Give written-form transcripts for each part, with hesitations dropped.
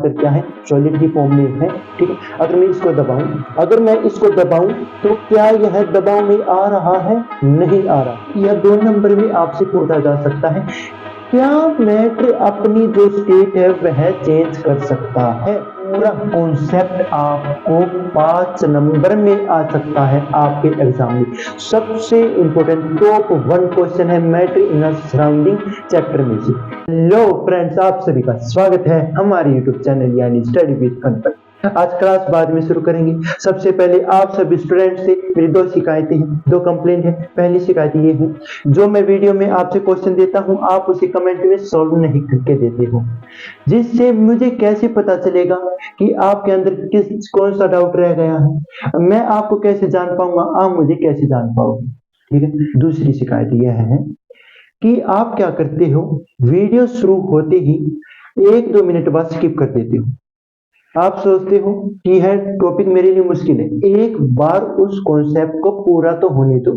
आकर क्या है, सॉलिड की फॉर्म में है। ठीक है, अगर मैं इसको दबाऊं तो क्या यह दबाव में आ रहा है? नहीं आ रहा। यह 2 नंबर में आपसे पूछा जा सकता है, क्या मैटर अपनी जो स्टेट है वह चेंज कर सकता है? पूरा कॉन्सेप्ट आपको 5 नंबर में आ सकता है आपके एग्जाम में। सबसे इंपॉर्टेंट टॉप 1 क्वेश्चन है matter in a surrounding chapter में से। हेलो फ्रेंड्स, आप सभी का स्वागत है हमारे यूट्यूब चैनल यानी स्टडी विद फन पर। आज क्लास बाद में शुरू करेंगे। सबसे पहले आप सभी स्टूडेंट से मेरी 2 शिकायतें हैं, 2 कंप्लेंट है। पहली शिकायत ये है, जो मैं वीडियो में आपसे क्वेश्चन देता हूं आप उसे कमेंट में सॉल्व नहीं करके देते हो, जिससे मुझे कैसे पता चलेगा कि आपके अंदर कौन सा डाउट रह गया है? मैं आपको कैसे जान पाऊंगा, आप मुझे कैसे जान पाओगे? ठीक है। दूसरी शिकायत यह है कि आप क्या करते हो, वीडियो शुरू होते ही 1-2 मिनट बाद स्किप कर देते हो। आप सोचते हो कि यह टॉपिक मेरे लिए मुश्किल है, एक बार उस कॉन्सेप्ट को पूरा तो होने दो।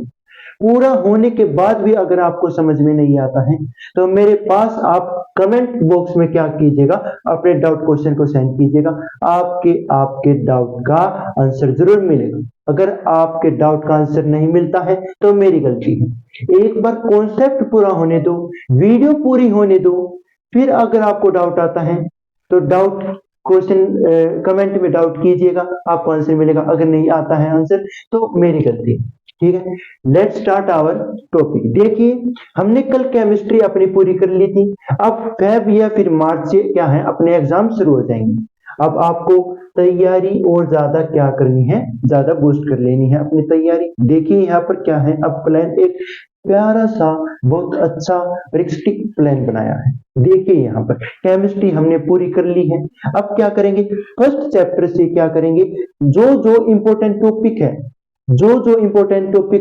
पूरा होने के बाद भी अगर आपको समझ में नहीं आता है तो मेरे पास आप कमेंट बॉक्स में क्या कीजिएगा, अपने डाउट क्वेश्चन को सेंड कीजिएगा। आपके डाउट का आंसर जरूर मिलेगा। अगर आपके डाउट का आंसर नहीं मिलता है तो मेरी गलती है। एक बार कॉन्सेप्ट पूरा होने दो, वीडियो पूरी होने दो, फिर अगर आपको डाउट आता है तो डाउट क्वेश्चन कमेंट में डाउट कीजिएगा, आपको आंसर मिलेगा। अगर नहीं आता है आंसर तो मेरी गलती है। ठीक है, लेट्स स्टार्ट आवर टॉपिक। देखिए, हमने कल केमिस्ट्री अपनी पूरी कर ली थी। अब फेब या फिर मार्च से क्या है, अपने एग्जाम शुरू हो जाएंगे। अब आपको तैयारी और ज्यादा क्या करनी है, ज्यादा बूस्ट कर लेनी है अपनी तैयारी। देखिए यहाँ पर क्या है, अब प्लान एक प्यारा सा बहुत अच्छा रिस्ट्रिक्ट प्लान बनाया है। देखिए यहाँ पर केमिस्ट्री हमने पूरी कर ली है। अब क्या करेंगे, फर्स्ट चैप्टर से क्या करेंगे, जो जो इंपॉर्टेंट टॉपिक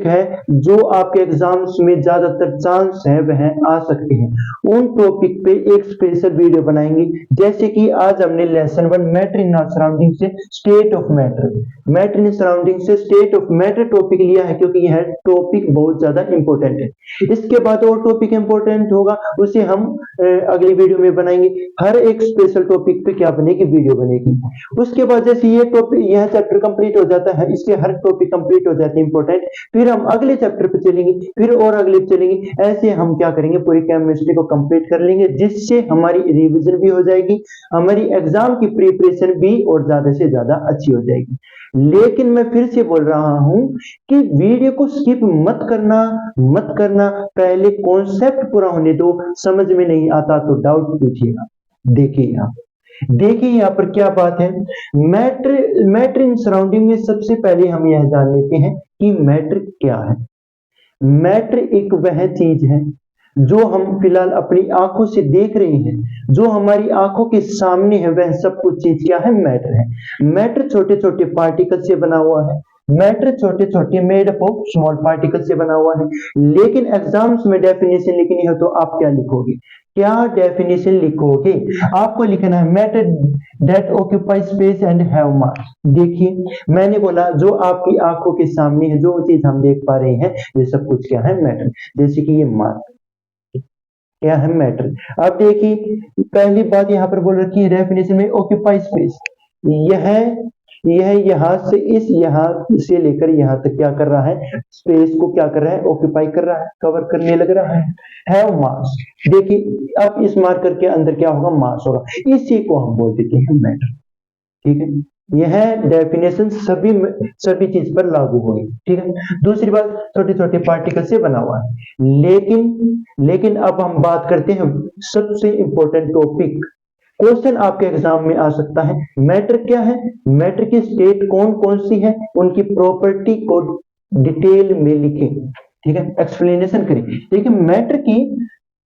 है, जो आपके एग्जाम्स में ज्यादातर चांस है वह आ सकते हैं, उन टॉपिक पे एक स्पेशल वीडियो बनाएंगे। जैसे कि आज हमने lesson 1 matter in our surrounding से state of matter in surrounding से स्टेट ऑफ मैटर टॉपिक लिया है, क्योंकि यह टॉपिक बहुत ज्यादा इंपॉर्टेंट है। इसके बाद और टॉपिक इंपॉर्टेंट होगा, उसे हम अगली वीडियो में बनाएंगे। हर एक स्पेशल टॉपिक पे क्या बनेगी, वीडियो बनेगी। उसके बाद जैसे ये टॉपिक, यह चैप्टर कंप्लीट हो जाता है, इसके हर टॉपिक कंप्लीट हो जाते हैं इंपॉर्टेंट, फिर हम अगले चैप्टर पे चलेंगे, फिर और अगले पे चलेंगे। ऐसे हम क्या करेंगे, पूरी केमिस्ट्री को कंप्लीट कर लेंगे, जिससे हमारी रिवीजन भी हो जाएगी, हमारी एग्जाम की प्रिपरेशन भी और ज्यादा से ज्यादा अच्छी हो जाएगी। लेकिन मैं फिर से बोल रहा हूं कि वीडियो को स्किप मत करना। पहले कॉन्सेप्ट पूरा होने दो, समझ में नहीं आता तो डाउट पूछिएगा। देखिए यहाँ पर क्या बात है, मैटर इन सराउंडिंग में सबसे पहले हम यह जान लेते हैं कि मैटर क्या है। मैटर एक वह चीज है जो हम फिलहाल अपनी आंखों से देख रहे हैं, जो हमारी आंखों के सामने है, वह सब कुछ चीज क्या है, मैटर है। मैटर छोटे छोटे पार्टिकल से बना हुआ है। मैटर छोटे छोटे made up of small particle से बना हुआ है। लेकिन एग्जाम्स में डेफिनेशन लिखनी है तो आप क्या लिखोगे, क्या डेफिनेशन लिखोगे? आपको लिखना है matter that occupy space and have मास। देखिए, मैंने बोला जो आपकी आंखों के सामने है, जो चीज हम देख पा रहे हैं, ये सब कुछ क्या है, मैटर। जैसे कि ये मास क्या है, मैटर। अब देखिए, पहली बात यहाँ पर बोल रखी है डेफिनेशन में, ऑक्यूपाई स्पेस। यह यहां से लेकर यहां तक क्या कर रहा है, स्पेस को क्या कर रहा है, ऑक्यूपाई कर रहा है, कवर करने लग रहा है। हैव मास। देखिए, अब इस मार्कर के अंदर क्या होगा, मास होगा। इसी को हम बोल देते हैं मैटर। ठीक है, यह डेफिनेशन सभी चीज पर लागू होगी। ठीक है। दूसरी बात, छोटे छोटे पार्टिकल से बना हुआ है। लेकिन अब हम बात करते हैं सबसे इंपॉर्टेंट टॉपिक, क्वेश्चन आपके एग्जाम में आ सकता है। मैटर क्या है, मैटर की स्टेट कौन कौन सी है, उनकी प्रॉपर्टी को डिटेल में लिखें। ठीक है, एक्सप्लेनेशन करें। देखिए, मैटर की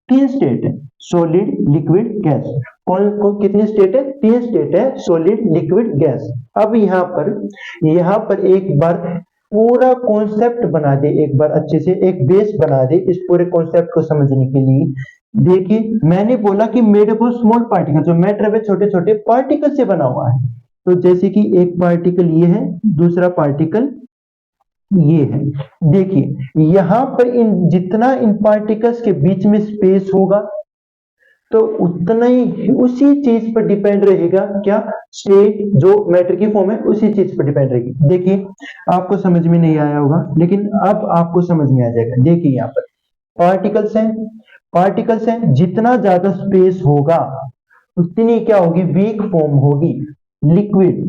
3 स्टेट है, सॉलिड, लिक्विड, गैस। कौन कितनी स्टेट है, 3 स्टेट है, सॉलिड, लिक्विड, गैस। अब यहाँ पर एक बार पूरा कॉन्सेप्ट बना दे, एक बार अच्छे से एक बेस बना दे इस पूरे कॉन्सेप्ट को समझने के लिए। देखिए, मैंने बोला कि made up of small particle, जो मैटर है छोटे छोटे पार्टिकल से बना हुआ है। तो जैसे कि एक पार्टिकल ये है, दूसरा पार्टिकल ये है। देखिए, यहां पर जितना इन पार्टिकल्स के बीच में स्पेस होगा, तो उतना ही उसी चीज पर डिपेंड रहेगा क्या, स्टेट जो मैटर की फॉर्म है उसी चीज पर डिपेंड रहेगी। देखिए आपको समझ में नहीं आया होगा, लेकिन अब आपको समझ में आ जाएगा। देखिए यहाँ पर पार्टिकल्स हैं, जितना ज्यादा स्पेस होगा उतनी क्या होगी, वीक फॉर्म होगी लिक्विड।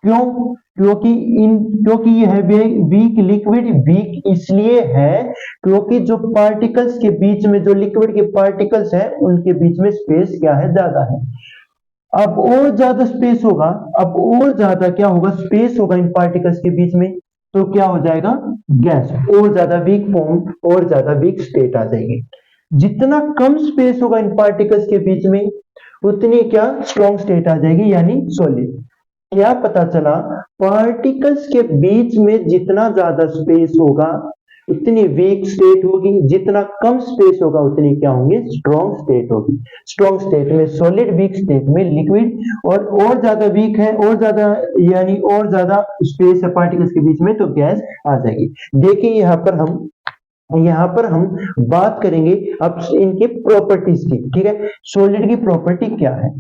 क्यों? क्योंकि यह वीक लिक्विड वीक इसलिए है क्योंकि जो पार्टिकल्स के बीच में, जो लिक्विड के पार्टिकल्स हैं उनके बीच में स्पेस क्या है, ज्यादा है। अब और ज्यादा स्पेस होगा, अब और ज्यादा क्या होगा, स्पेस होगा इन पार्टिकल्स के बीच में, तो क्या हो जाएगा, गैस, और ज्यादा वीक फॉर्म, और ज्यादा वीक स्टेट आ जाएगी। जितना कम स्पेस होगा इन पार्टिकल्स के बीच में उतनी क्या, स्ट्रॉन्ग स्टेट आ जाएगी, यानी सॉलिड। क्या पता चला, पार्टिकल्स के बीच में जितना ज्यादा स्पेस होगा उतनी वीक स्टेट होगी, जितना कम स्पेस होगा उतनी क्या होंगे, स्ट्रॉन्ग स्टेट होगी। स्ट्रॉन्ग स्टेट में सॉलिड, वीक स्टेट में लिक्विड, और ज्यादा वीक है, और ज्यादा यानी और ज्यादा स्पेस है पार्टिकल्स के बीच में, तो गैस आ जाएगी। देखिए यहाँ पर हम बात करेंगे अब इनके प्रॉपर्टीज की, ठीक है। सॉलिड की प्रॉपर्टी क्या है,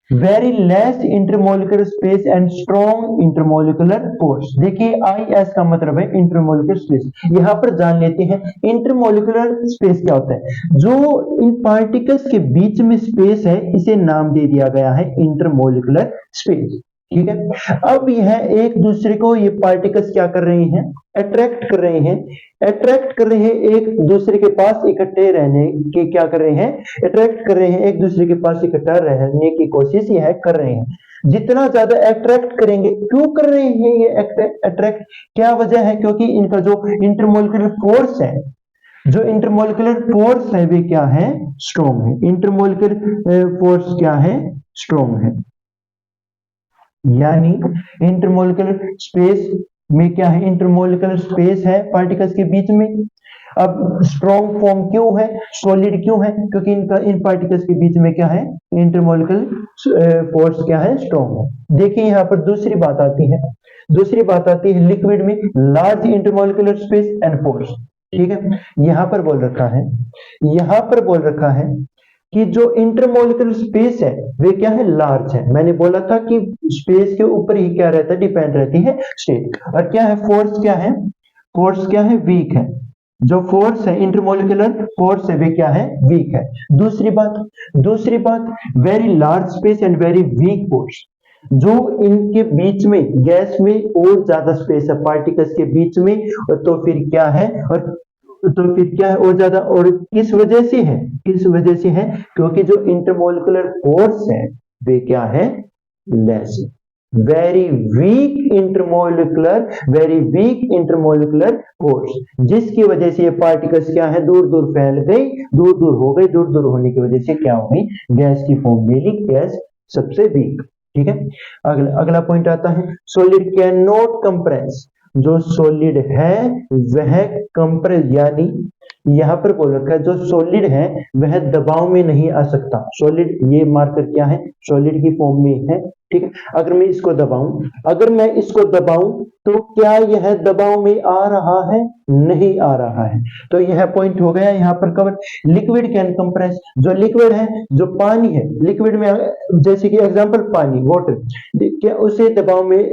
very less intermolecular space and strong intermolecular force. देखिए IS का मतलब है इंटरमोलिकुलर स्पेस। यहां पर जान लेते हैं इंटरमोलिकुलर स्पेस क्या होता है। जो इन पार्टिकल्स के बीच में स्पेस है इसे नाम दे दिया गया है इंटरमोलिकुलर स्पेस, ठीक है। अब यह एक दूसरे को, ये पार्टिकल्स क्या कर रहे हैं, अट्रैक्ट कर रहे हैं, एक दूसरे के पास इकट्ठे रहने की क्या कर रहे हैं, अट्रैक्ट कर रहे हैं, एक दूसरे के पास इकट्ठा रहने की कोशिश यह कर रहे हैं। जितना ज्यादा अट्रैक्ट करेंगे, क्यों कर रहे हैं ये अट्रैक्ट, क्या वजह है, क्योंकि इनका जो इंटरमोलिकुलर फोर्स है, वे क्या है, स्ट्रॉन्ग है। इंटरमोलिकुलर फोर्स क्या है, स्ट्रॉन्ग है, यानी इंटरमोलिकुलर स्पेस में क्या है, इंटरमोलिकुलर स्पेस है पार्टिकल्स के बीच में। अब स्ट्रॉन्ग फॉर्म क्यों है, सॉलिड क्यों है, क्योंकि इन पार्टिकल्स के बीच में क्या है, इंटरमोलिकुलर फोर्स क्या है, स्ट्रॉन्ग है। देखिए यहाँ पर दूसरी बात आती है लिक्विड में large intermolecular space and force, ठीक है। यहाँ पर बोल रखा है कि जो इंटरमोलिकुलर स्पेस है वे क्या है, लार्ज है। मैंने बोला था कि स्पेस के ऊपर ही क्या रहता है, डिपेंड रहती है स्टेट। और क्या है, फोर्स क्या है, वीक है। जो फोर्स है, इंटरमोलिकुलर फोर्स है, वे क्या है, वीक है। दूसरी बात very large space and very weak force. जो इनके बीच में, गैस में और ज्यादा स्पेस है पार्टिकल्स के बीच में, तो फिर क्या है, और ज्यादा, और किस वजह से है, क्योंकि जो इंटरमोलिकुलर फोर्स है वे क्या है, less, very weak intermolecular force, जिसकी वजह से ये पार्टिकल्स क्या है, दूर दूर फैल गई, दूर हो गई, दूर होने की वजह से क्या हो गई, गैस की फॉर्म में ली, गैस सबसे वीक, ठीक है। अगला पॉइंट आता है, सॉलिड कैन नॉट कंप्रेस। जो सॉलिड है वह कंप्रेस, यानी यहां पर बोल रखा है जो सॉलिड है वह दबाव में नहीं आ सकता। सॉलिड, ये मार्कर क्या है, सॉलिड की फॉर्म में है, ठीक है। अगर मैं इसको दबाऊं तो क्या यह दबाव में आ रहा है, नहीं आ रहा है। तो यह पॉइंट हो गया यहाँ पर कवर। लिक्विड कैन कंप्रेस, जो लिक्विड है, जो पानी है, लिक्विड में जैसे कि एग्जांपल पानी, वाटर, क्या उसे दबाव में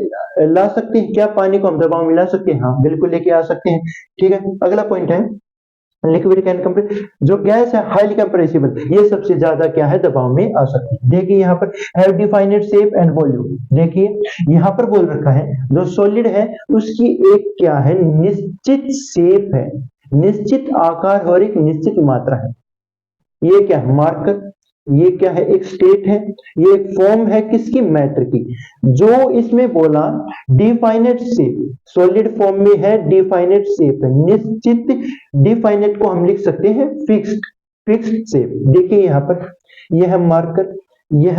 ला सकते हैं, क्या पानी को हम दबाव में ला सकते हैं, हाँ बिल्कुल लेके आ सकते हैं, ठीक है। अगला पॉइंट है लिक्विड कैन कंप्रेस, जो गैस है हाईली कंप्रेसिबल, ये सबसे ज्यादा क्या है, दबाव में आ सकती है। देखिए यहाँ पर have defined shape and volume. देखिए यहाँ पर बोल रखा है जो सॉलिड है उसकी एक क्या है, निश्चित शेप है, निश्चित आकार और एक निश्चित मात्रा है। ये क्या है, मार्कर, ये क्या है, एक स्टेट है, ये एक फॉर्म है किसकी, मैटर की। जो इसमें बोला डिफाइनेट शेप, सॉलिड फॉर्म में है, डिफाइनेट शेप है, निश्चित, डिफाइनेट को हम लिख सकते हैं फिक्स्ड शेप। देखिए यहाँ पर यह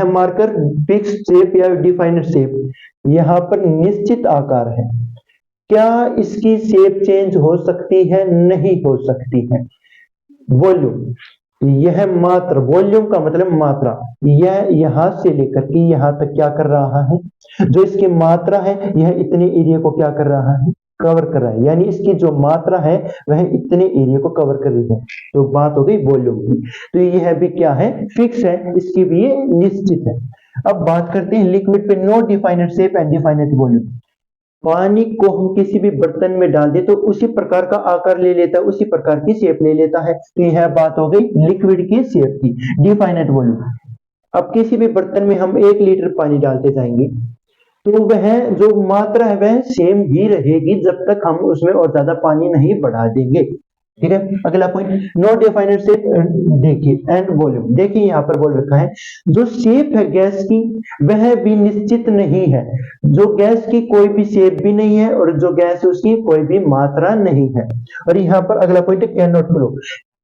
मार्कर फिक्स्ड शेप या डिफाइनेट शेप, यहाँ पर निश्चित आकार है। क्या इसकी शेप चेंज हो सकती है, नहीं हो सकती है। वॉल्यूम, यह मात्रा, वॉल्यूम का मतलब मात्रा, यह यहां से लेकर के यहां तक क्या कर रहा है, जो इसकी मात्रा है यह इतने एरिया को क्या कर रहा है, कवर कर रहा है, यानी इसकी जो मात्रा है वह इतने एरिया को कवर कर रही है। तो बात हो गई वॉल्यूम की। तो यह भी क्या है, फिक्स है, इसकी भी ये निश्चित है। अब बात करते हैं लिक्विड पे, no definite shape and definite volume. पानी को हम किसी भी बर्तन में डाल दे तो उसी प्रकार का आकार ले लेता है, उसी प्रकार की शेप ले लेता है। तो यह बात हो गई लिक्विड की शेप की। डिफाइनेट वॉल्यूम, अब किसी भी बर्तन में हम 1 लीटर पानी डालते जाएंगे तो वह जो मात्रा है वह सेम ही रहेगी जब तक हम उसमें और ज्यादा पानी नहीं बढ़ा देंगे। ठीक है, अगला पॉइंट, नो डिफाइनेट शेप। देखिए एंड वॉल्यूम, देखिए यहाँ पर बोल रखा है जो शेप है गैस की वह भी निश्चित नहीं है। जो गैस की कोई भी शेप भी नहीं है और जो गैस है उसकी कोई भी मात्रा नहीं है। और यहाँ पर अगला पॉइंट है कैन नॉट फ्लो।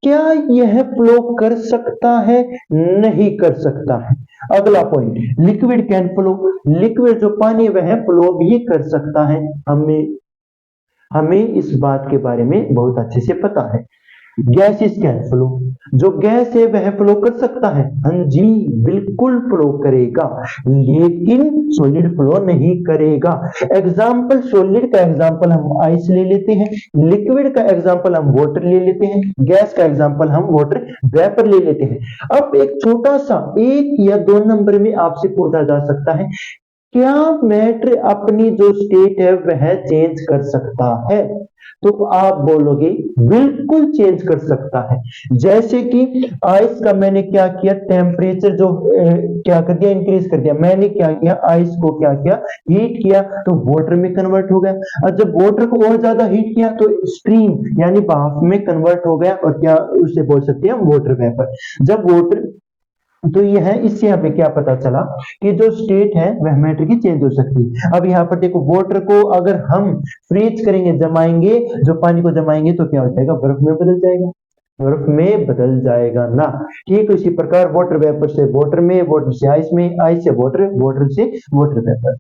क्या यह फ्लो कर सकता है? नहीं कर सकता है। अगला point, liquid can flow. Liquid जो पानी वह फ्लो भी कर सकता है। हमें इस बात के बारे में बहुत अच्छे से पता है। गैस इज कैन फ्लो, जो गैस है वह फ्लो कर सकता है। हाँ जी, बिल्कुल फ्लो करेगा, लेकिन सॉलिड फ्लो नहीं करेगा। एग्जाम्पल, सॉलिड का एग्जाम्पल हम आइस ले लेते हैं, लिक्विड का एग्जाम्पल हम वाटर ले लेते हैं, गैस का एग्जाम्पल हम वाटर वेपर ले लेते हैं। अब एक छोटा सा 1 या 2 नंबर में आपसे पूछा जा सकता है, क्या मैटर अपनी जो स्टेट है वह चेंज कर सकता है? तो आप बोलोगे बिल्कुल चेंज कर सकता है। जैसे कि आइस का मैंने क्या किया, टेम्परेचर जो क्या कर दिया, इंक्रीज कर दिया। मैंने क्या किया, आइस को क्या किया, हीट किया, तो वाटर में कन्वर्ट हो गया। और जब वाटर को और ज्यादा हीट किया तो स्ट्रीम यानी भाप में कन्वर्ट हो गया, और क्या उसे बोल सकते हैं, वाटर वेपर। जब वाटर, तो यह इससे हमें क्या पता चला कि जो स्टेट है वह मैटर की चेंज हो सकती है। अब यहाँ पर देखो, वाटर को अगर हम फ्रीज करेंगे, जमाएंगे, जो पानी को जमाएंगे तो क्या हो जाएगा, बर्फ में बदल जाएगा, बर्फ में बदल जाएगा ना। ठीक इसी प्रकार वाटर वेपर से वाटर में, वाटर से आइस में, आइस से वाटर, वाटर से वाटर वेपर।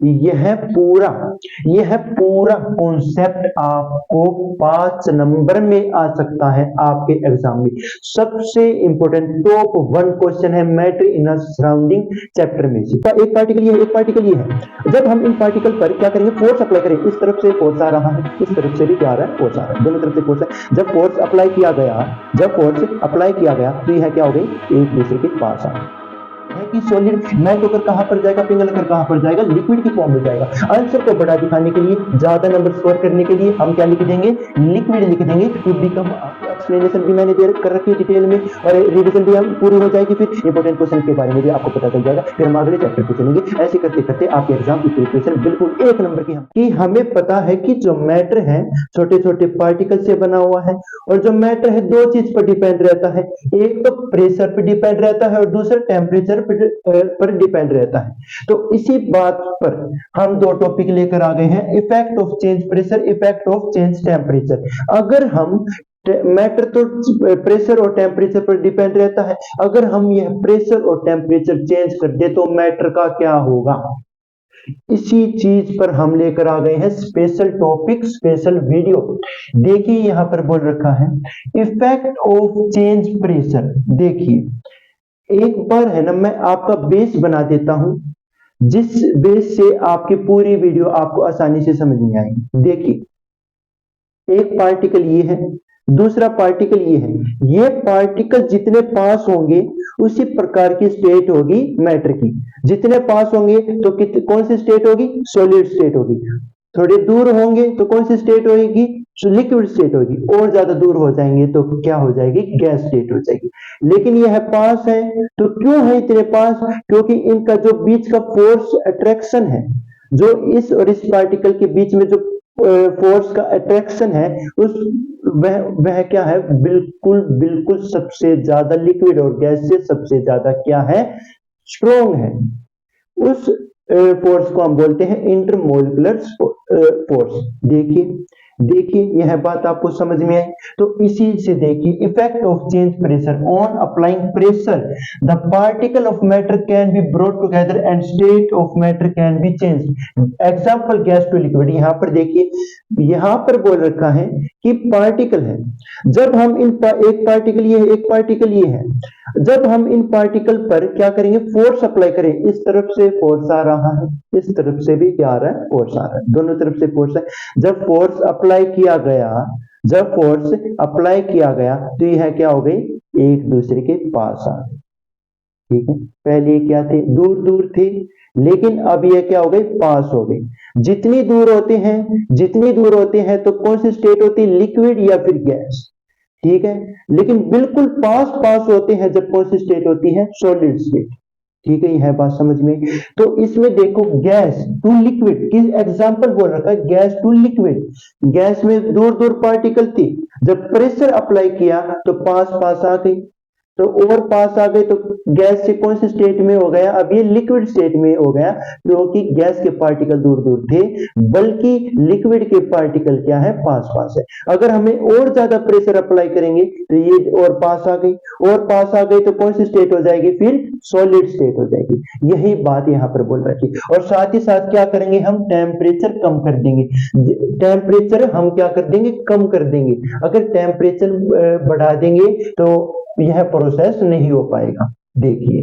यह पूरा कॉन्सेप्ट आपको 5 नंबर में आ सकता है आपके एग्जाम में। सबसे इंपॉर्टेंट टॉप 1 क्वेश्चन है मैटर इन सराउंडिंग चैप्टर में से। एक पार्टिकल ये है, एक पार्टिकल ये है। जब हम इन पार्टिकल पर क्या करेंगे, फोर्स अप्लाई करेंगे। इस तरफ से फोर्स आ रहा है, इस तरफ से भी क्या आ रहा है, फोर्स आ रहा है, दोनों तरफ से फोर्स है। जब फोर्स अप्लाई किया गया, जब फोर्स अप्लाई किया गया तो यह क्या हो गई, एक दूसरे के पास आ है कि सॉलिड मेल्ट होकर कहां पर जाएगा, पिघल कर कहां पर जाएगा, लिक्विड की फॉर्म में जाएगा। आंसर को बड़ा दिखाने के लिए, ज्यादा नंबर स्कोर करने के लिए हम क्या लिख देंगे, लिक्विड लिख देंगे। टू बिकम, एक्सप्लेनेशन भी मैंने दे कर रखी है डिटेल में, और रिवीजन भी हम पूरी हो जाएगी। फिर इंपॉर्टेंट क्वेश्चन के बारे में भी आपको पता चल जाएगा। फिर हम अगले चैप्टर पे चलेंगे। ऐसे करते करते आपके एग्जाम की प्रिपरेशन बिल्कुल 1 नंबर की। हमें पता है कि जो मैटर है छोटे छोटे पार्टिकल से बना हुआ है, और जो मैटर है 2 चीज पर डिपेंड रहता है। एक तो प्रेशर पर डिपेंड रहता है और दूसरा टेम्परेचर पर डिपेंड रहता है। तो इसी बात पर हम 2 टॉपिक लेकर आ गए हैं, effect of change pressure, effect of change temperature. अगर हम मैटर तो प्रेशर और टेम्परेचर पर डिपेंड रहता है, अगर हम यह प्रेशर और टेम्परेचर चेंज कर दे तो मैटर का क्या होगा, इसी चीज पर हम लेकर आ गए हैं स्पेशल टॉपिक, स्पेशल वीडियो। देखिए यहां पर बोल रखा है इफेक्ट ऑफ चेंज प्रेशर। देखिए एक बार है ना, मैं आपका बेस बना देता हूं, जिस बेस से आपकी पूरी वीडियो आपको आसानी से समझ में आएगी। देखिए एक पार्टिकल ये है, दूसरा पार्टिकल ये है। ये पार्टिकल जितने पास होंगे उसी प्रकार की स्टेट होगी मैटर की। जितने पास होंगे तो कौन सी स्टेट होगी, सॉलिड स्टेट होगी। थोड़े दूर होंगे तो कौन सी स्टेट होगी, लिक्विड स्टेट होगी। और ज्यादा दूर हो जाएंगे तो क्या हो जाएगी, गैस स्टेट हो जाएगी। लेकिन यह पास है, तो क्यों है इतने पास, क्योंकि इनका जो बीच का फोर्स अट्रैक्शन है, जो इस और इस पार्टिकल के बीच में जो फोर्स का अट्रैक्शन है, उस वह क्या है, बिल्कुल बिल्कुल सबसे ज्यादा लिक्विड और गैस से सबसे ज्यादा क्या है, स्ट्रॉन्ग है। उस फोर्स को हम बोलते हैं इंटरमोलिकुलर फोर्स। देखिए देखिए यह बात आपको समझ में आई। तो इसी से देखिए effect of change pressure on applying pressure, the particle of matter can be brought together and state of matter can be change. Example gas to liquid. यहां पर देखिए, यहां पर बोल रखा है कि पार्टिकल है, जब हम एक पार्टिकल ये है, एक पार्टिकल ये है, जब हम इन पार्टिकल पर क्या करेंगे, फोर्स अप्लाई करें, इस तरफ से फोर्स आ रहा है, इस तरफ से भी क्या आ रहा है, फोर्स आ रहा है, दोनों तरफ से फोर्स है। जब फोर्स अप्लाई किया गया, जब फोर्स अप्लाई किया गया तो यह क्या हो गई, एक दूसरे के पास आ गई। ठीक है, पहले ये क्या थे, दूर दूर थे, लेकिन अब ये क्या हो गई, पास हो गई। जितनी दूर होते हैं, जितनी दूर होते हैं तो कौन सी स्टेट होती है, लिक्विड या फिर गैस। ठीक है, लेकिन बिल्कुल पास पास होते हैं जब कौन सी स्टेट होती है, सॉलिड स्टेट। ठीक है, यह बात समझ में। तो इसमें देखो गैस टू लिक्विड की एग्जांपल बोल रखा है, गैस टू लिक्विड। गैस में दूर दूर पार्टिकल थी, जब प्रेशर अप्लाई किया तो पास पास आ गई, तो और पास आ गए तो गैस से कौन से स्टेट में हो गया, अब ये लिक्विड स्टेट में हो गया, क्योंकि गैस के पार्टिकल दूर दूर थे, बल्कि लिक्विड के पार्टिकल क्या है, पास पास है। अगर हमें और ज्यादा प्रेशर अप्लाई करेंगे तो ये और पास आ गई, और पास आ गई तो कौन सी स्टेट हो जाएगी, फिर सॉलिड स्टेट हो जाएगी। यही बात यहाँ पर बोल रखी। और साथ ही साथ क्या करेंगे, हम टेम्परेचर कम कर देंगे, टेम्परेचर हम क्या कर देंगे, कम कर देंगे। अगर टेम्परेचर बढ़ा देंगे तो यह प्रोसेस नहीं हो पाएगा। देखिए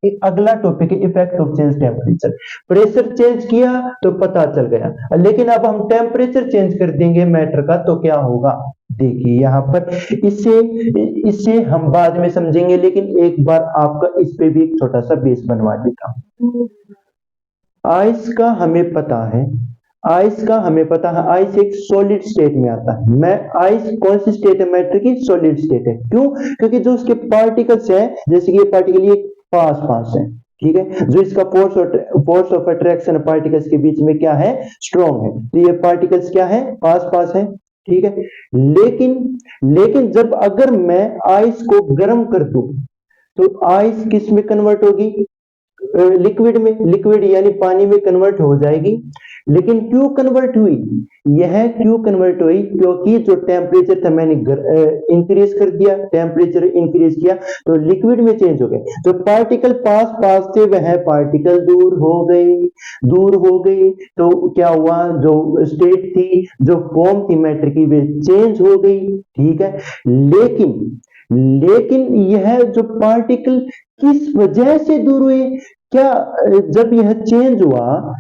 एक अगला टॉपिक है effect of change temperature. Pressure change किया तो पता चल गया, लेकिन अब हम टेम्परेचर चेंज कर देंगे मैटर का तो क्या होगा। देखिए यहाँ पर इससे इससे हम बाद में समझेंगे, लेकिन एक बार आपका इस पे भी एक छोटा सा बेस बनवा देता हूं। आइस का हमें पता है, आइस का हमें पता है, आइस एक सॉलिड स्टेट में आता है। मैं आइस कौन सी स्टेट है, मैटर की सॉलिड स्टेट है। क्यों, क्योंकि जो उसके पार्टिकल्स है, जैसे कि ये पार्टिकल ये पास पास है, ठीक है, जो इसका फोर्स ऑफ अट्रैक्शन पार्टिकल्स के बीच में क्या है, स्ट्रॉन्ग है, तो ये पार्टिकल्स क्या है, पास पास है। ठीक है, लेकिन जब अगर मैं आइस को गर्म कर दूं तो आइस किस में कन्वर्ट होगी, लिक्विड में, लिक्विड यानी पानी में कन्वर्ट हो जाएगी। लेकिन क्यों कन्वर्ट हुई, यह क्यों कन्वर्ट हुई, क्योंकि जो टेम्परेचर था मैंने इंक्रीज कर दिया, टेम्परेचर इंक्रीज किया तो लिक्विड में चेंज हो गए। जो पार्टिकल पास पास थे वह पार्टिकल दूर हो गए, दूर हो गए तो क्या हुआ, जो स्टेट थी, जो फॉर्म थी मैटर की, वे चेंज हो गई। ठीक है, लेकिन यह जो पार्टिकल किस वजह से दूर हुए, क्या जब यह चेंज हुआ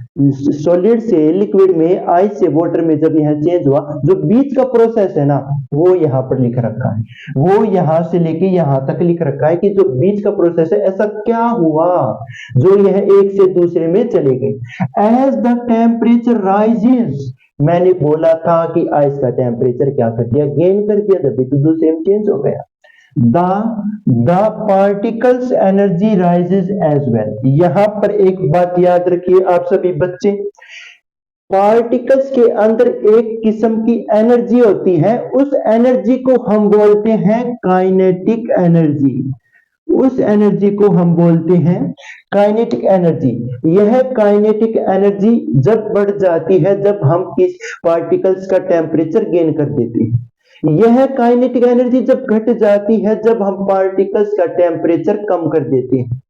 सॉलिड से लिक्विड में, आइस से वाटर में, जब यह चेंज हुआ, जो बीच का प्रोसेस है ना, वो यहाँ पर लिख रखा है, वो यहां से लेके यहां तक लिख रखा है कि जो बीच का प्रोसेस है, ऐसा क्या हुआ जो यह एक से दूसरे में चले गए। एज द टेम्परेचर राइजेस, मैंने बोला था कि आइस का टेम्परेचर क्या कर दिया, गेन कर दिया, जब एक दूसरे में चेंज हो गया। The particles energy rises as well। यहां पर एक बात याद रखिए आप सभी बच्चे, पार्टिकल्स के अंदर एक किस्म की एनर्जी होती है, उस एनर्जी को हम बोलते हैं काइनेटिक एनर्जी, उस एनर्जी को हम बोलते हैं काइनेटिक एनर्जी। यह काइनेटिक एनर्जी जब बढ़ जाती है जब हम किस पार्टिकल्स का टेम्परेचर गेन कर देते हैं। यह काइनेटिक एनर्जी जब घट जाती है जब हम पार्टिकल्स का टेम्परेचर कम कर देते हैं।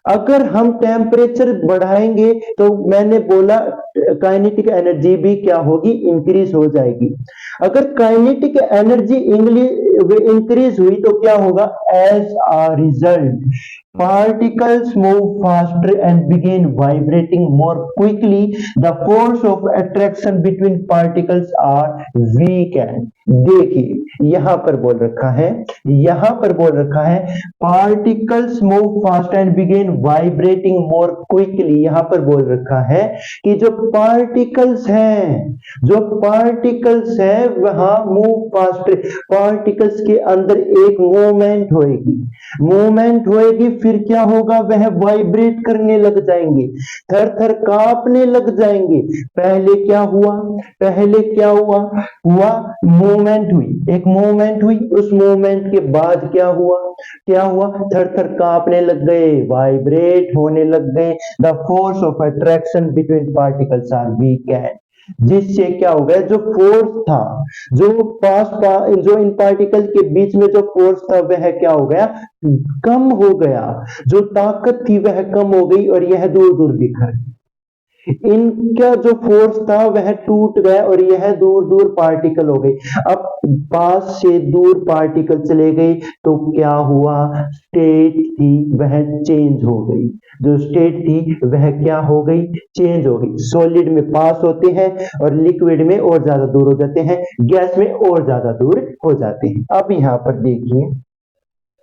अगर हम टेम्परेचर बढ़ाएंगे तो मैंने बोला काइनेटिक एनर्जी भी क्या होगी, इंक्रीज हो जाएगी। अगर काइनेटिक एनर्जी इंक्रीज हुई तो क्या होगा, as a result particles move faster and begin vibrating more quickly, the force of attraction between particles are weakened। देखिए यहां पर बोल रखा है, यहां पर बोल रखा है particles move fast and begin vibrating more quickly। यहां पर बोल रखा है कि जो पार्टिकल्स हैं, जो पार्टिकल्स हैं वहां मूव फास्ट, पार्टिकल्स के अंदर एक मूवमेंट होएगी, मूवमेंट होएगी, फिर क्या होगा, वह वाइब्रेट करने लग जाएंगे, थर थर कांपने लग जाएंगे। पहले क्या हुआ, पहले क्या हुआ, मूवमेंट हुई, एक मूवमेंट हुई, उस मूवमेंट के बाद क्या हुआ, क्या हुआ, थर थर कांपने लग गए, वाइब्रेट होने लग गए। The force of attraction between particles are weakened. जिससे क्या हो गया, जो फोर्स था, जो इन पार्टिकल के बीच में जो फोर्स था वह क्या हो गया, कम हो गया। जो ताकत थी वह कम हो गई और यह दूर दूर बिखर गई। इनका जो फोर्स था वह टूट गया और यह दूर दूर पार्टिकल हो गई। अब पास से दूर पार्टिकल चले गए तो क्या हुआ, स्टेट थी वह चेंज हो गई। जो स्टेट थी वह क्या हो गई, चेंज हो गई। सॉलिड में पास होते हैं और लिक्विड में और ज्यादा दूर हो जाते हैं, गैस में और ज्यादा दूर हो जाते हैं। अब यहां पर देखिए,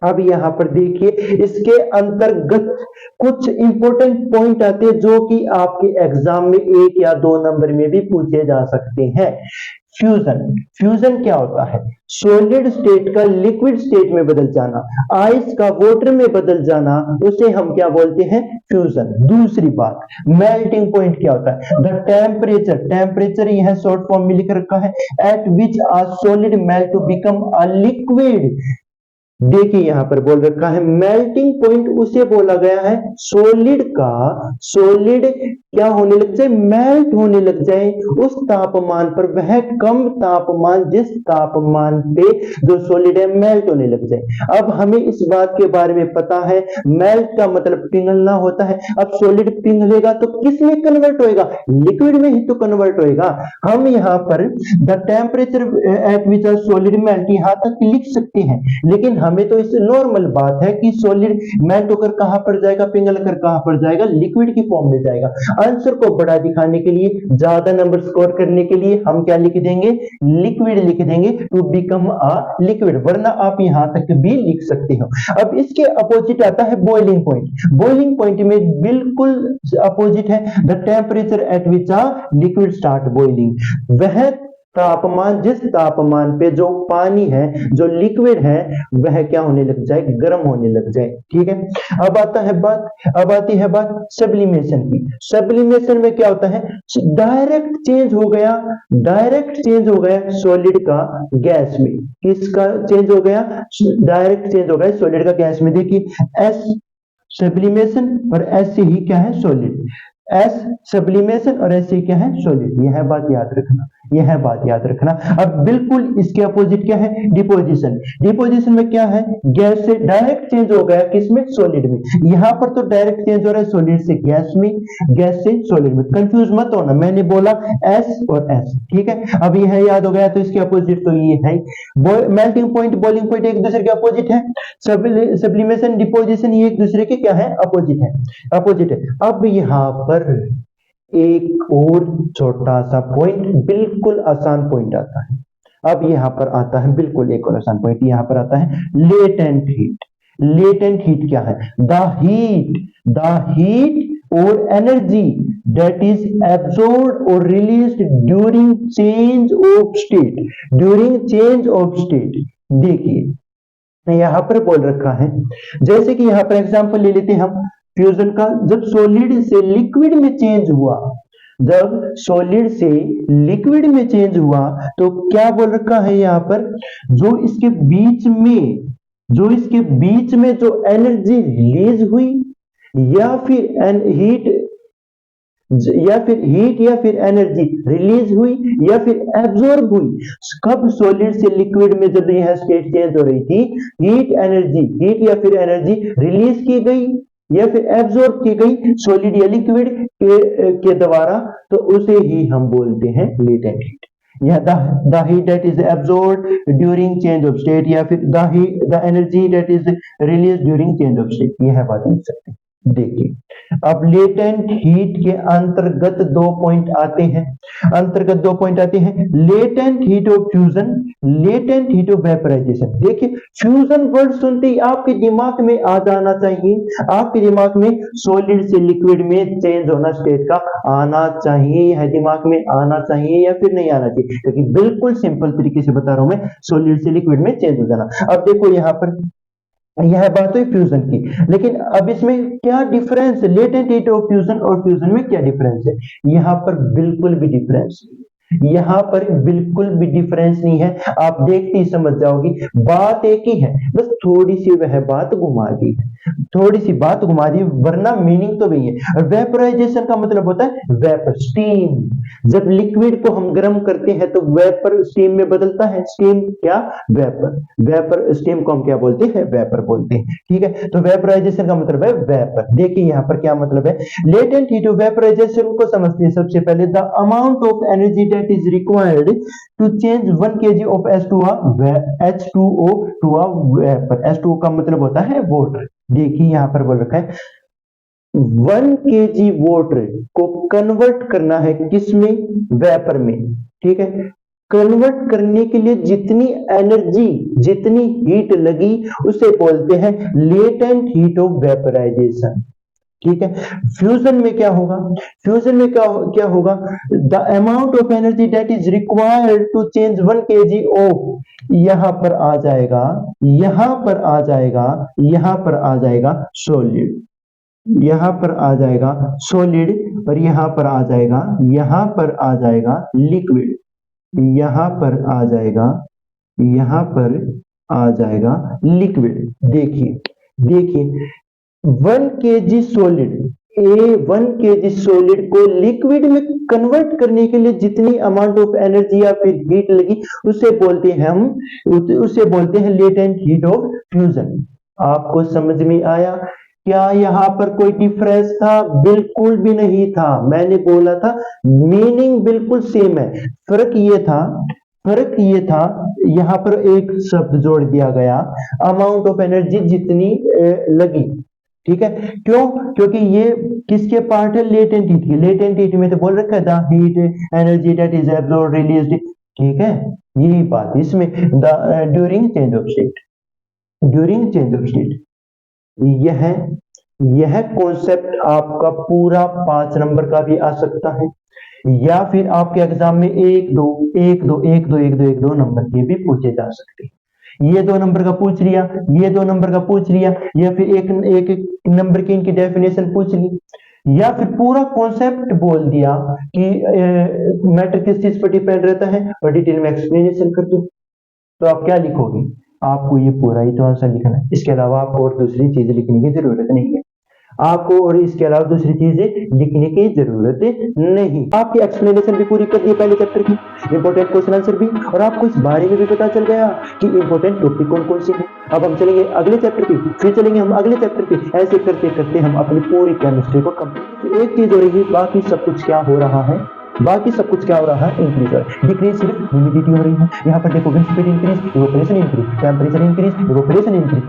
अब यहां पर देखिए इसके अंतर्गत कुछ इंपॉर्टेंट पॉइंट आते हैं जो कि आपके एग्जाम में 1 या 2 नंबर में भी पूछे जा सकते हैं। फ्यूजन, फ्यूजन क्या होता है, सॉलिड स्टेट का लिक्विड स्टेट में बदल जाना, आइस का वाटर में बदल जाना, उसे हम क्या बोलते हैं, फ्यूजन। दूसरी बात, मेल्टिंग पॉइंट क्या होता है, द टेम्परेचर, टेम्परेचर यह शॉर्ट फॉर्म में लिख रखा है, at which a solid melt to become a liquid. देखिए यहां पर बोल रखा है मेल्टिंग पॉइंट उसे बोला गया है सॉलिड का, सॉलिड क्या होने लग जाए, मेल्ट होने लग जाए उस तापमान पर, वह कम तापमान जिस तापमान पे जो सॉलिड है मेल्ट होने लग जाए। अब हमें इस बात के बारे में पता है, मेल्ट का मतलब पिघलना होता है। अब सॉलिड पिघलेगा तो किस में कन्वर्ट होएगा, लिक्विड में ही तो कन्वर्ट होएगा। हम यहां पर the temperature at which solid melt यहां तक लिख सकते हैं, लेकिन हमें तो इससे नॉर्मल बात है कि सॉलिड मेल्ट होकर कहां पर जाएगा, पिघल कर कहां पर जाएगा, लिक्विड की फॉर्म में जाएगा। आंसर को बड़ा दिखाने के लिए, ज्यादा नंबर स्कोर करने के लिए हम क्या लिख देंगे, लिक्विड लिख देंगे, टू बिकम अ लिक्विड, वरना आप यहां तक भी लिख सकते हो। अब इसके अपोजिट आता है बॉइलिंग पॉइंट। बॉइलिंग पॉइंट में बिल्कुल अपोजिट है, the temperature at which a liquid start boiling, वह तापमान जिस तापमान पे जो पानी है, जो लिक्विड है, वह क्या होने लग जाए, गर्म होने लग जाए। ठीक है, अब आता है बात, अब आती है बात सब्लिमेशन की। सब्लिमेशन में क्या होता है, डायरेक्ट चेंज हो गया, डायरेक्ट चेंज हो गया सॉलिड का गैस में। किसका चेंज हो गया, डायरेक्ट चेंज हो गया सॉलिड का गैस में। देखिए एस सब्लिमेशन और एस से ही क्या है, सॉलिड। एस सब्लिमेशन और एस से क्या है, सॉलिड। यह बात याद रखना, यह बात याद रखना। अब बिल्कुल इसके अपोजिट क्या है, डिपोजिशन। डिपोजिशन में क्या है, गैस से डायरेक्ट चेंज हो गया किसमें, सॉलिड में। यहां पर तो डायरेक्ट चेंज हो रहा है सॉलिड से गैस में, गैस से सॉलिड में। कंफ्यूज मत होना, मैंने बोला एस और एस, ठीक है। अब यह याद हो गया तो इसके अपोजिट तो ये है। मेल्टिंग पॉइंट, बॉइलिंग पॉइंट एक दूसरे के अपोजिट है। सब्लिमेशन, डिपोजिशन ये एक दूसरे के क्या है, अपोजिट है, अपोजिट है। अब यहां पर एक और छोटा सा पॉइंट, बिल्कुल आसान पॉइंट आता है। अब यहां पर आता है बिल्कुल एक और आसान पॉइंट, यहां पर आता है लेटेंट हीट। लेटेंट हीट क्या है, द हीट और एनर्जी दैट इज एब्जॉर्ब्ड और released during change of state, during change of state. देखिए यहां पर बोल रखा है, जैसे कि यहां पर एग्जांपल ले लेते हैं हम फ्यूजन का। जब सॉलिड से लिक्विड में चेंज हुआ, जब सॉलिड से लिक्विड में चेंज हुआ तो क्या बोल रखा है यहां पर, जो इसके बीच में, जो इसके बीच में जो एनर्जी रिलीज हुई या फिर हीट, या फिर एनर्जी रिलीज हुई या फिर एब्जॉर्ब हुई, कब सॉलिड से लिक्विड में जब यह स्टेट चेंज हो रही थी, हीट या फिर एनर्जी रिलीज की गई या फिर एब्जॉर्ब की गई सॉलिड या लिक्विड के द्वारा, तो उसे ही हम बोलते हैं लेटेंट हीट। या the heat that is absorbed during change of state, या फिर the energy that is release during change of state, यह बात लिख सकते हैं। देखिए अब लेटेंट हीट के अंतर्गत 2 पॉइंट आते हैं, अंतर्गत 2 पॉइंट आते हैं, latent heat of fusion, latent heat of vaporisation. देखिए फ्यूजन वर्ड सुनते ही आपके दिमाग में आ जाना चाहिए, आपके दिमाग में सॉलिड से लिक्विड में चेंज होना स्टेट का आना चाहिए, यह दिमाग में आना चाहिए या फिर नहीं आना चाहिए, क्योंकि बिल्कुल सिंपल तरीके से बता रहा हूं मैं, सॉलिड से लिक्विड में चेंज हो जाना। अब देखो यहां पर यह बात हुई फ्यूजन की, लेकिन अब इसमें क्या डिफरेंस है, लेटेंट हीट ऑफ फ्यूजन और फ्यूजन में क्या डिफरेंस है, यहां पर बिल्कुल भी डिफरेंस नहीं। यहाँ पर बिल्कुल भी डिफरेंस नहीं है, आप देखते ही समझ जाओगी, बात एक ही है, बस थोड़ी सी वह बात घुमा दी है, थोड़ी सी बात घुमा दी, वरना मीनिंग तो वही है। और वेपराइजेशन का मतलब होता है वेपर, स्टीम। जब लिक्विड को हम गर्म करते हैं तो वेपर स्टीम में बदलता है, स्टीम क्या, वेपर। वेपर स्टीम को हम क्या बोलते हैं, वेपर बोलते हैं, ठीक है। तो वेपराइजेशन का मतलब है वेपर। देखिए यहाँ पर क्या मतलब है, लेटेंट हीट ऑफ वेपराइजेशन को समझते हैं सबसे पहले। The amount of energy that is required to change 1 kg of H2O to a vapour. H2O का मतलब होता है वाटर। देखिए यहाँ पर बोल रखा है 1 kg वाटर को कन्वर्ट करना है किसमें, वेपर में, ठीक है। कन्वर्ट करने के लिए जितनी एनर्जी, जितनी हीट लगी, उसे बोलते हैं लेटेंट हीट ऑफ वेपराइजेशन, ठीक है। फ्यूजन में क्या होगा, फ्यूजन में क्या होगा, the amount of energy that is required to change 1 kg of, यहां पर आ जाएगा, यहां पर आ जाएगा, यहां पर आ जाएगा सॉलिड, यहां पर आ जाएगा सॉलिड, और यहां पर आ जाएगा, यहां पर आ जाएगा लिक्विड, यहां पर आ जाएगा, यहां पर आ जाएगा लिक्विड। देखिए देखिए 1 kg सॉलिड, 1 kg सॉलिड को लिक्विड में कन्वर्ट करने के लिए जितनी अमाउंट ऑफ एनर्जी या फिर हीट लगी, उसे बोलते हैं हम, उसे बोलते हैं लेटेंट हीट ऑफ फ्यूजन। आपको समझ में आया? क्या यहाँ पर कोई डिफरेंस था? बिल्कुल भी नहीं था। मैंने बोला था मीनिंग बिल्कुल सेम है, फर्क ये था, फर्क ये था यहाँ पर एक शब्द जोड़ दिया गया, अमाउंट ऑफ एनर्जी जितनी लगी, ठीक है। क्यों? क्योंकि ये किसके पार्ट है, लेटेंट हीट के। लेटेंट हीट में तो बोल रखा है the heat energy that is absorbed released, ठीक है। यही बात इसमें the during change of state, during change of state, यह कॉन्सेप्ट आपका पूरा 5 नंबर का भी आ सकता है, या फिर आपके एग्जाम में 1 2 नंबर के भी पूछे जा सकते हैं। ये 2 नंबर का पूछ लिया, ये 2 नंबर का पूछ लिया, या फिर एक नंबर की इनकी डेफिनेशन पूछ ली, या फिर पूरा कॉन्सेप्ट बोल दिया कि मैटर किस चीज पर डिपेंड रहता है, और डिटेल में एक्सप्लेनेशन कर दो, तो आप क्या लिखोगे? आपको ये पूरा ही तो आंसर लिखना है, इसके अलावा आपको और दूसरी चीज लिखने की जरूरत नहीं है, आपको और इसके अलावा दूसरी चीजें लिखने की जरूरत नहीं। आपकी एक्सप्लेनेशन भी पूरी कर दी पहले चैप्टर की, इंपॉर्टेंट क्वेश्चन आंसर भी, और आपको इस बारे में भी पता चल गया कि इंपॉर्टेंट टॉपिक कौन कौन से हैं। अब हम चलेंगे अगले चैप्टर पे, फिर चलेंगे हम अगले चैप्टर पे, ऐसे करते करते हम अपनी पूरी केमिस्ट्री को कंप्लीट। एक चीज हो रही है, बाकी सब कुछ क्या हो रहा है, बाकी सब कुछ क्या हो रहा है, इंक्रीज हो रहा है। डिक्रीज सिर्फ ह्यूमिडिटी हो रही है, यहाँ पर देखो wind speed increase, evaporation increase, temperature increase, evaporation increase,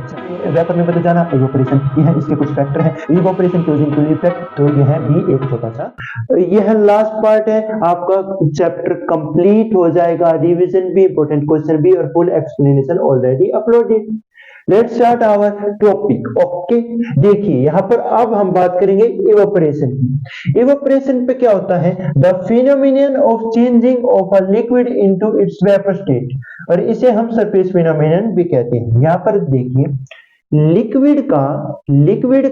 vapour में बदल जाना, इवेपोरेशन, यह इसके कुछ फैक्टर है। इवेपोरेशन क्लोजिंग टू इफेक्ट, तो यह भी एक छोटा सा, यह लास्ट पार्ट है आपका, चैप्टर कंप्लीट हो जाएगा, रिवीजन भी, इंपॉर्टेंट क्वेश्चन भी, और full explanation already uploaded. Let's start our topic, okay. देखिए यहाँ पर अब हम बात करेंगे इवेपोरेशन की। इवेपोरेशन पे क्या होता है, the phenomenon of changing of a liquid into its vapour state, और इसे हम सरफेस फिनोमिनन भी कहते हैं। यहाँ पर देखिए लिक्विड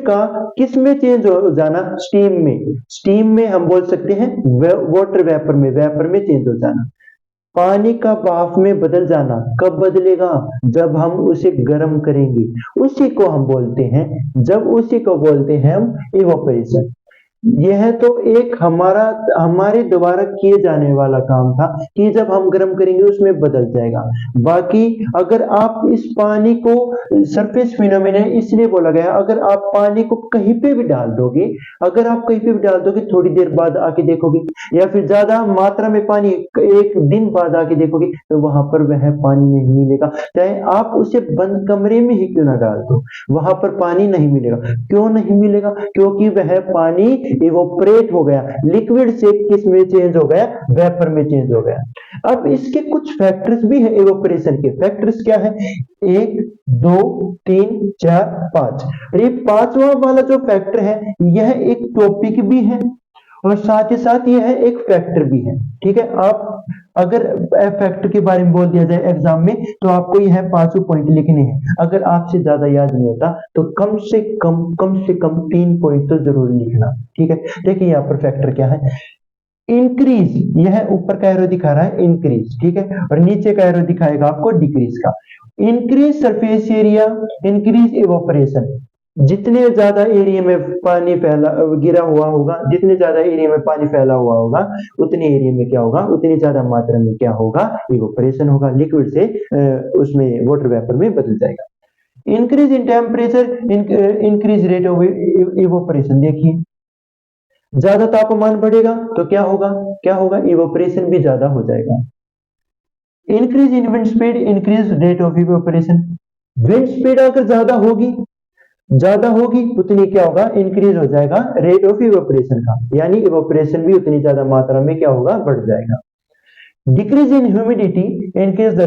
का किस में चेंज हो जाना, स्टीम में, स्टीम में हम बोल सकते हैं वाटर वेपर में, वेपर में चेंज हो जाना। पानी का भाप में बदल जाना, कब बदलेगा, जब हम उसे गर्म करेंगे, उसी को हम बोलते हैं, जब उसी को बोलते हैं हम इवेपोरेशन। यह तो एक हमारे द्वारा किए जाने वाला काम था कि जब हम गर्म करेंगे उसमें बदल जाएगा। बाकी अगर आप इस पानी को, सरफेस फिनोमेना इसलिए बोला गया, अगर आप पानी को कहीं पे भी डाल दोगे, अगर आप कहीं पे भी डाल दोगे, थोड़ी देर बाद आके देखोगे, या फिर ज्यादा मात्रा में पानी एक दिन बाद आके देखोगे, तो वहां पर वह पानी नहीं मिलेगा, चाहे आप उसे बंद कमरे में ही क्यों ना डाल दो, वहां पर पानी नहीं मिलेगा। क्यों नहीं मिलेगा? क्योंकि वह पानी इवोपरेट हो गया, लिक्विड से किस में चेंज हो गया, वेपर में चेंज हो गया। अब इसके कुछ फैक्टर्स भी है इवोपरेशन के। फैक्टर्स क्या है? 1 2 3 4 5, और ये 5वां वाला जो फैक्टर है, यह एक टॉपिक भी है, और साथ ही साथ यह एक फैक्टर भी है, ठीक है। आप अगर फैक्टर के बारे में बोल दिया जाए एग्जाम में, तो आपको यह 5 पॉइंट लिखने हैं। अगर आपसे ज्यादा याद नहीं होता तो कम से कम 3 पॉइंट तो जरूर लिखना, ठीक है। देखिए यहाँ पर फैक्टर क्या है, इंक्रीज, यह ऊपर का एरो दिखा रहा है इंक्रीज, ठीक है, और नीचे का एरो दिखाएगा आपको डिक्रीज का। Increase surface area, increase evaporation. जितने ज्यादा एरिया में पानी फैला गिरा हुआ होगा, जितने ज्यादा एरिया में पानी फैला हुआ होगा, उतने एरिया में क्या होगा, उतनी ज्यादा मात्रा में क्या होगा, इवोपरेशन होगा, लिक्विड से उसमें वाटर वेपर में बदल जाएगा। Increase in temperature, increase rate of evaporation. देखिए ज्यादा तापमान बढ़ेगा तो क्या होगा, क्या होगा, इवोपरेशन भी ज्यादा हो जाएगा। Increase in wind speed, increase rate of evaporation. Wind speed अगर ज्यादा होगी उतनी क्या होगा, इंक्रीज हो जाएगा रेट ऑफ इवोपरेशन का, यानी इवोपरेशन भी उतनी ज्यादा मात्रा में क्या होगा, बढ़ जाएगा। Decrease in humidity, increase the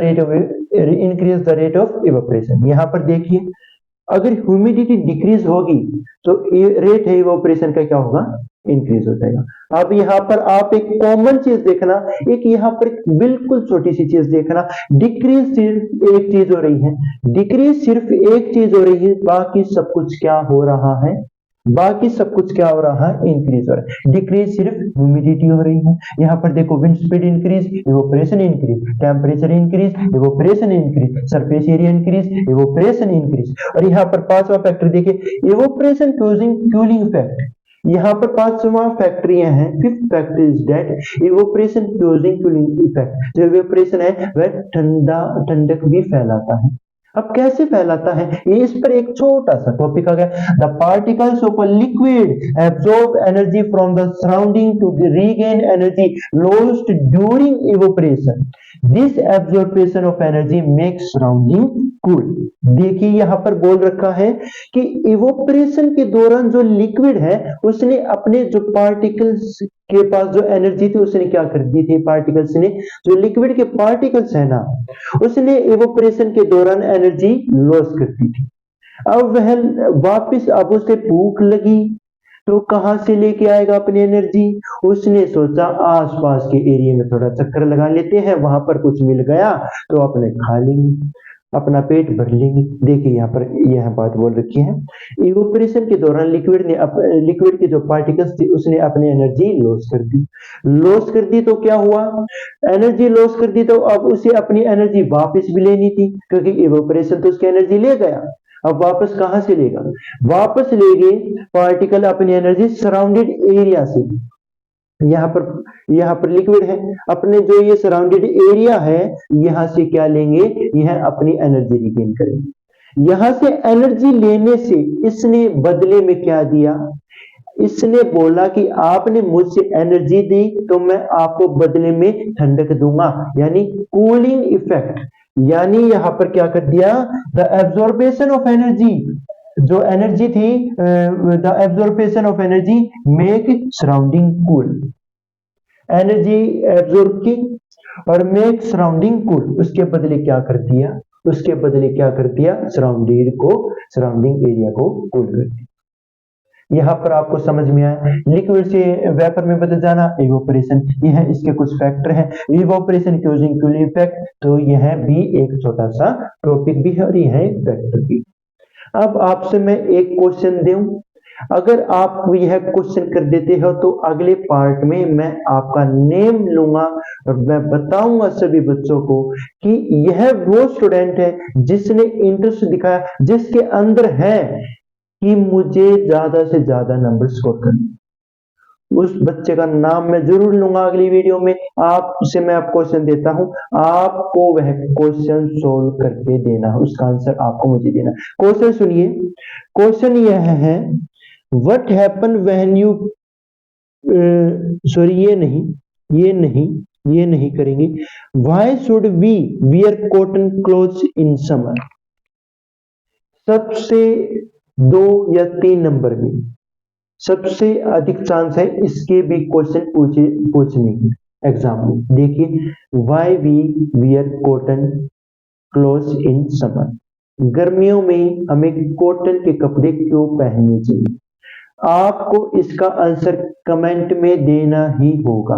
rate of evaporation. यहां पर देखिए अगर ह्यूमिडिटी डिक्रीज होगी तो रेट है इवोपरेशन का क्या होगा, इंक्रीज हो जाएगा। अब यहाँ पर आप एक कॉमन चीज देखना, एक यहाँ पर बिल्कुल छोटी सी चीज देखना, डिक्रीज सिर्फ एक चीज हो रही है, डिक्रीज सिर्फ एक चीज हो रही है, बाकी सब कुछ क्या हो रहा है, बाकी सब कुछ क्या हो रहा है, इंक्रीज हो रहा है। डिक्रीज सिर्फ ह्यूमिडिटी हो रही है। यहाँ पर देखो wind speed increase, evaporation increase, temperature increase, evaporation increase, surface area increase, evaporation increase. और यहाँ पर पांचवा फैक्टर देखिए, इवोपरेशन कूलिंग इफेक्ट। यहाँ पर पांचवा फैक्टर यह है, fifth factor is that evaporation cooling effect. जो इवोपरेशन है वह ठंडक भी फैलाता है। अब कैसे फैलाता है, ये इस पर एक छोटा सा टॉपिक आ गया। The particles of a liquid absorb energy from the surrounding to regain energy lost during evaporation. This absorption of energy makes surrounding cool. देखिए यहां पर बोल रखा है कि इवोपरेशन के दौरान जो लिक्विड है उसने अपने जो पार्टिकल्स के पास जो एनर्जी थी उसने क्या कर दी थी, पार्टिकल्स ने, जो लिक्विड के पार्टिकल्स है ना, उसने इवोपरेशन के दौरान एनर्जी लॉस कर दी थी। अब वह वापस, अब उसे भूख लगी तो कहां से लेके आएगा अपनी एनर्जी, उसने सोचा आसपास के एरिया में थोड़ा चक्कर लगा लेते हैं, वहां पर कुछ मिल गया तो अपने खा लेंगे, अपना पेट भर लेंगे। देखिए यहाँ पर यह बात बोल रखी है, इवोपरेशन के दौरान लिक्विड के जो पार्टिकल्स थे उसने अपनी एनर्जी लॉस कर दी तो क्या हुआ, एनर्जी लॉस कर दी तो अब उसे अपनी एनर्जी वापस भी लेनी थी, क्योंकि इवोपरेशन तो उसकी एनर्जी ले गया। अब वापस कहां से लेगा, वापस लेंगे पार्टिकल अपनी एनर्जी सराउंडेड एरिया से। यहाँ पर लिक्विड है, अपने जो ये सराउंडेड एरिया है यहां से क्या लेंगे, यह अपनी एनर्जी रिगेन करेंगे। यहां से एनर्जी लेने से इसने बदले में क्या दिया, इसने बोला कि आपने मुझसे एनर्जी दी तो मैं आपको बदले में ठंडक दूंगा, यानी कूलिंग इफेक्ट। यानी यहां पर क्या कर दिया, द एब्जॉर्बेशन ऑफ एनर्जी, जो एनर्जी थी, the absorption of energy make surrounding cool. Energy absorb की और मेक सराउंडिंग कूल, उसके बदले क्या कर दिया, उसके बदले क्या कर दिया, सराउंडिंग एरिया को कूल कर दिया। यहां पर आपको समझ में आया, लिक्विड से वेपर में बदल जाना, इवोपरेशन, यह इसके कुछ फैक्टर हैं। इवोपरेशन क्यूजिंग कूलिंग इफेक्ट, तो यह भी एक छोटा सा टॉपिक भी है और यह एक फैक्टर भी। अब आपसे मैं एक क्वेश्चन दूं, अगर आप यह क्वेश्चन कर देते हो तो अगले पार्ट में मैं आपका नेम लूंगा और मैं बताऊंगा सभी बच्चों को कि यह वो स्टूडेंट है जिसने इंटरेस्ट दिखाया, जिसके अंदर है कि मुझे ज्यादा से ज्यादा नंबर स्कोर करने, उस बच्चे का नाम मैं जरूर लूंगा अगली वीडियो में। आपसे मैं आप क्वेश्चन देता हूं, आपको वह क्वेश्चन सोल्व करके देना, उसका आंसर आपको मुझे देना। क्वेश्चन सुनिए, क्वेश्चन यह है, what happen when you, sorry ये नहीं करेंगे, why should we wear cotton clothes in summer. सबसे 2 या 3 नंबर में सबसे अधिक चांस है इसके भी क्वेश्चन पूछने की एग्जाम में। देखिए, why we wear cotton clothes in summer, गर्मियों में हमें कॉटन के कपड़े क्यों पहनने चाहिए। आपको इसका आंसर कमेंट में देना ही होगा।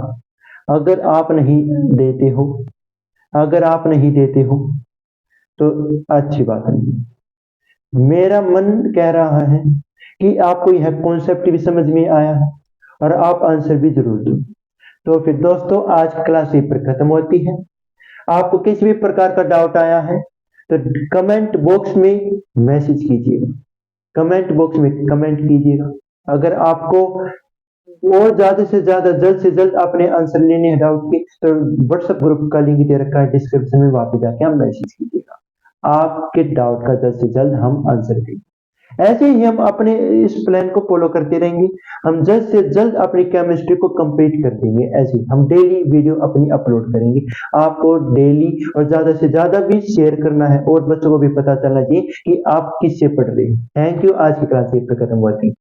अगर आप नहीं देते हो तो अच्छी बात नहीं। मेरा मन कह रहा है कि आपको यह कॉन्सेप्ट भी समझ में आया है और आप आंसर भी जरूर दो। तो फिर दोस्तों आज क्लास यहीं पर खत्म होती है। आपको किसी भी प्रकार का डाउट आया है तो कमेंट बॉक्स में मैसेज कीजिएगा, कमेंट बॉक्स में कमेंट कीजिएगा। अगर आपको और ज्यादा से ज्यादा जल्द से जल्द अपने आंसर लेने हैं डाउट के तो व्हाट्सएप ग्रुप का लिंक दे रखा है डिस्क्रिप्शन में, वहां पे जाके आप मैसेज कीजिएगा। आपके डाउट का जल्द से जल्द हम आंसर देंगे। ऐसे ही हम अपने इस प्लान को फॉलो करते रहेंगे। हम जल्द से जल्द अपनी केमिस्ट्री को कंप्लीट कर देंगे। ऐसे ही हम डेली वीडियो अपनी अपलोड करेंगे। आपको डेली और ज्यादा से ज्यादा भी शेयर करना है और बच्चों को भी पता चलना चाहिए कि आप किससे पढ़ रहे हैं। Thank you. आज की क्लास यहीं पे खत्म हुआ थी।